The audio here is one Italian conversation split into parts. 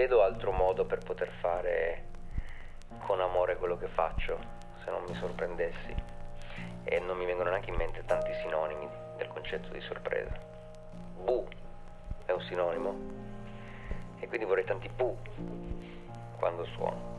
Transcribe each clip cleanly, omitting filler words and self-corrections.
vedo altro modo per poter fare con amore quello che faccio, se non mi sorprendessi. E non mi vengono neanche in mente tanti sinonimi del concetto di sorpresa. Bu è un sinonimo, e quindi vorrei tanti bu quando suono.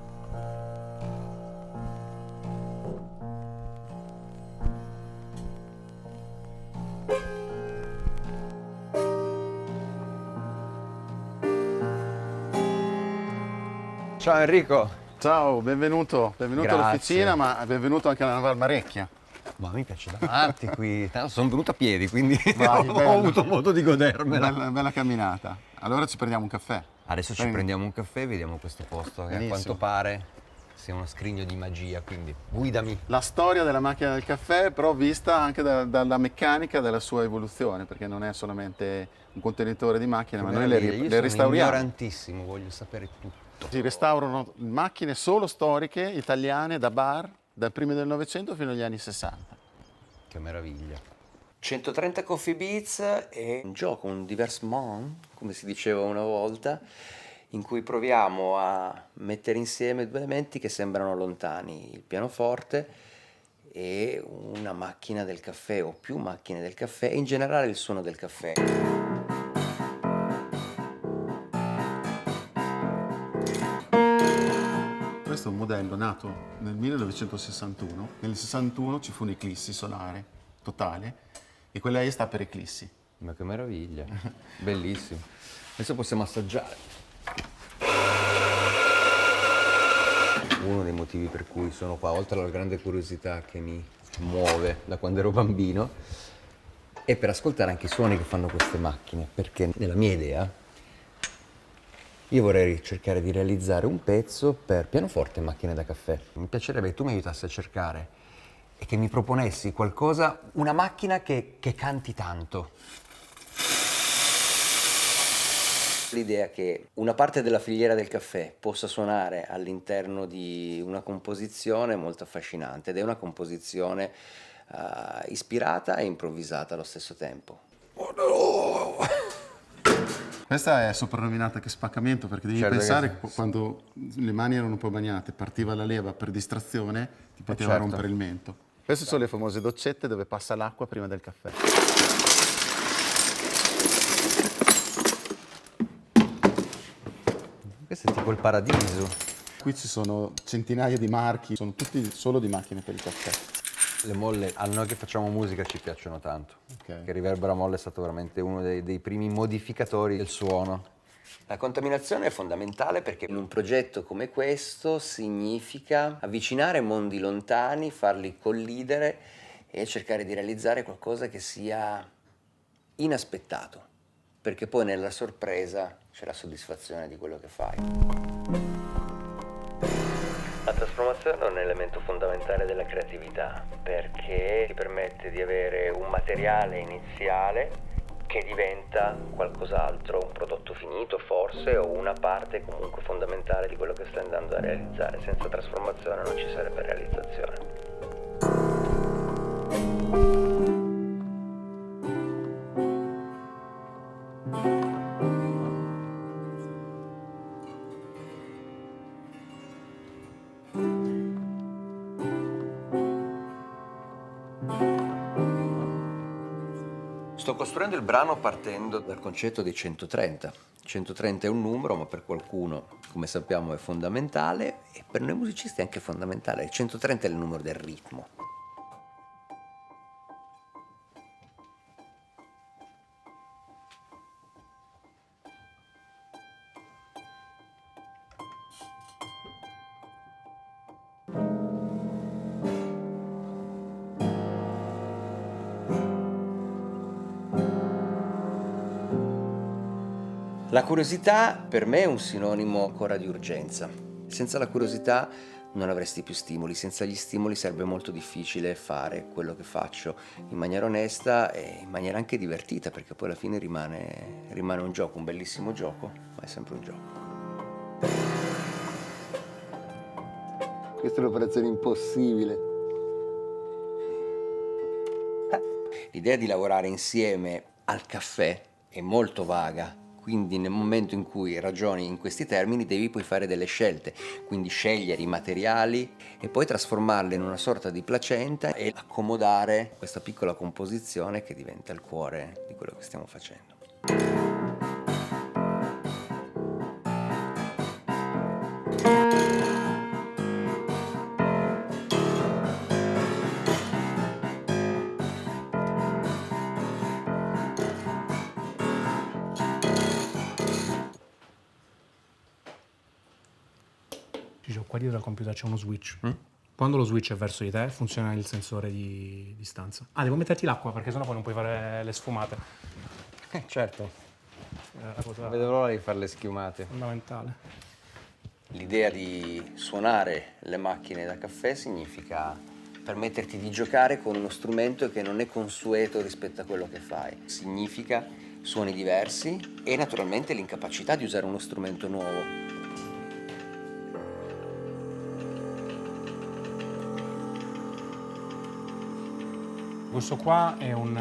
Ciao Enrico. Ciao, benvenuto Grazie. all'officina, ma benvenuto anche alla Valmarecchia. Ma mi piace davanti qui. Sono venuto a piedi, quindi Vai, ho bello. avuto modo di godermela. Bella camminata. Allora ci prendiamo un caffè. Adesso ci prendiamo un caffè e vediamo questo posto che a Benissimo. quanto pare sia uno scrigno di magia, quindi guidami. La storia della macchina del caffè, però vista anche dalla meccanica della sua evoluzione, perché non è solamente un contenitore di macchine, ma noi Io le sono restauriamo. ignorantissimo, voglio sapere tutto. Si restaurano macchine solo storiche, italiane, da bar, dai primi del Novecento fino agli anni 60. Che meraviglia. 130 Coffee Beats è un gioco, un diversement, come si diceva una volta, in cui proviamo a mettere insieme due elementi che sembrano lontani, il pianoforte e una macchina del caffè o più macchine del caffè e in generale il suono del caffè. Questo è un modello nato nel 1961. Nel 61 ci fu un'eclissi solare totale e quella sta per eclissi. Ma che meraviglia, bellissimo. Adesso possiamo assaggiare. Uno dei motivi per cui sono qua, oltre alla grande curiosità che mi muove da quando ero bambino, è per ascoltare anche i suoni che fanno queste macchine, perché nella mia idea io vorrei cercare di realizzare un pezzo per pianoforte e macchine da caffè. Mi piacerebbe che tu mi aiutassi a cercare e che mi proponessi qualcosa, una macchina che canti tanto. L'idea che una parte della filiera del caffè possa suonare all'interno di una composizione è molto affascinante ed è una composizione ispirata e improvvisata allo stesso tempo. Questa è soprannominata che spaccamento perché devi Certo che pensare sì. che quando le mani erano un po' bagnate, partiva la leva per distrazione, ti poteva certo. rompere il mento. Queste sono le famose doccette dove passa l'acqua prima del caffè. Questo è tipo il paradiso. Qui ci sono centinaia di marchi, sono tutti solo di macchine per il caffè. Le molle, a noi che facciamo musica ci piacciono tanto. Ok. Che Riverbera Molle è stato veramente uno dei primi modificatori del suono. La contaminazione è fondamentale perché in un progetto come questo significa avvicinare mondi lontani, farli collidere e cercare di realizzare qualcosa che sia inaspettato, perché poi nella sorpresa c'è la soddisfazione di quello che fai. La trasformazione è un elemento fondamentale della creatività perché ti permette di avere un materiale iniziale che diventa qualcos'altro, un prodotto finito forse o una parte comunque fondamentale di quello che stai andando a realizzare. Senza trasformazione non ci sarebbe realizzazione. Sto costruendo il brano partendo dal concetto dei 130. 130 è un numero, ma per qualcuno, come sappiamo, è fondamentale e per noi musicisti è anche fondamentale. Il 130 è il numero del ritmo. La curiosità per me è un sinonimo ancora di urgenza. Senza la curiosità non avresti più stimoli, senza gli stimoli sarebbe molto difficile fare quello che faccio in maniera onesta e in maniera anche divertita, perché poi alla fine rimane un gioco, un bellissimo gioco, ma è sempre un gioco. Questa è un'operazione impossibile. L'idea di lavorare insieme al caffè è molto vaga, quindi nel momento in cui ragioni in questi termini devi poi fare delle scelte, quindi scegliere i materiali e poi trasformarli in una sorta di placenta e accomodare questa piccola composizione che diventa il cuore di quello che stiamo facendo. Qua dietro al computer c'è uno switch. Quando lo switch è verso di te, funziona il sensore di distanza. Ah, devo metterti l'acqua perché sennò poi non puoi fare le sfumate. Certo, La cosa vedo l'ora di fare le schiumate. fondamentale. L'idea di suonare le macchine da caffè significa permetterti di giocare con uno strumento che non è consueto rispetto a quello che fai. Significa suoni diversi e naturalmente l'incapacità di usare uno strumento nuovo. Questo qua è un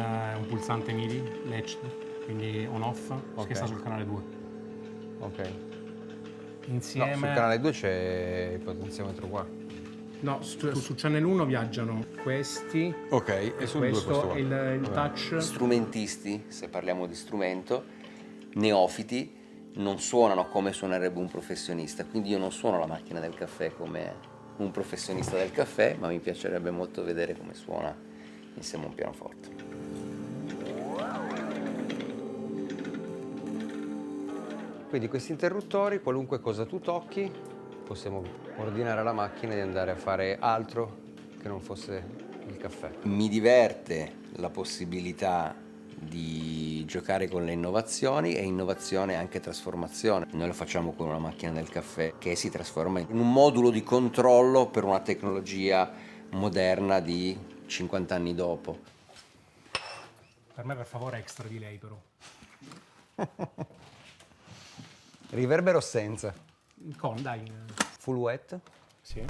pulsante MIDI, latched, quindi on-off, che sta sul canale 2. Ok. Insieme... No, sul canale 2 c'è il potenziometro qua. No, su Channel 1 viaggiano questi. Ok, e sul 2 questo Questo qua. è il touch. Strumentisti, se parliamo di strumento, neofiti, non suonano come suonerebbe un professionista, quindi io non suono la macchina del caffè come un professionista del caffè, ma mi piacerebbe molto vedere come suona insieme a un pianoforte. Quindi questi interruttori, qualunque cosa tu tocchi, possiamo ordinare alla macchina di andare a fare altro che non fosse il caffè. Mi diverte la possibilità di giocare con le innovazioni e innovazione è anche trasformazione. Noi lo facciamo con una macchina del caffè che si trasforma in un modulo di controllo per una tecnologia moderna di 50 anni dopo. Per me, per favore, extra delay però. Riverbero senza. Con, dai. Full wet. Sì.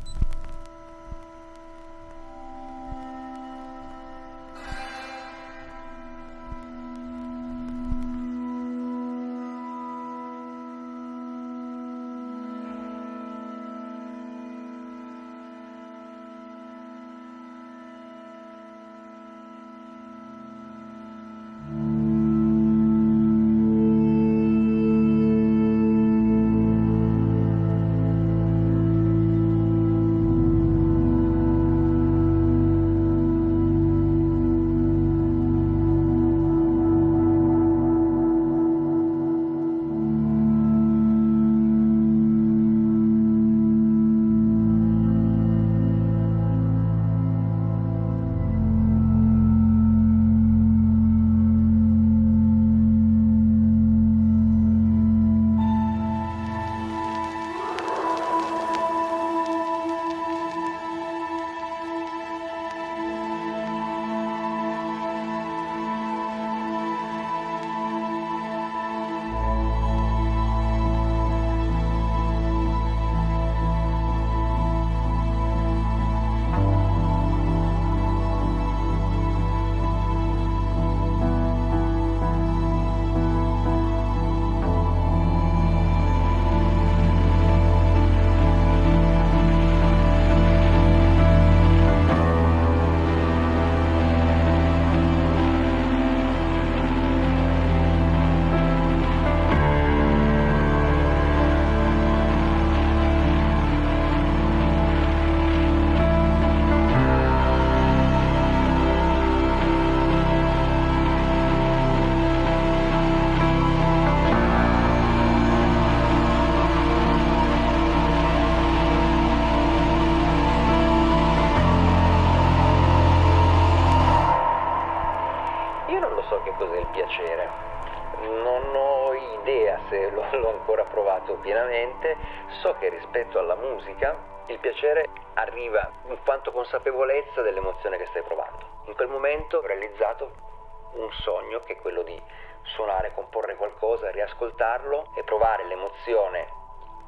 se l'ho ancora provato pienamente, so che rispetto alla musica il piacere arriva in quanto consapevolezza dell'emozione che stai provando. In quel momento ho realizzato un sogno che è quello di suonare, comporre qualcosa, riascoltarlo e provare l'emozione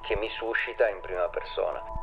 che mi suscita in prima persona.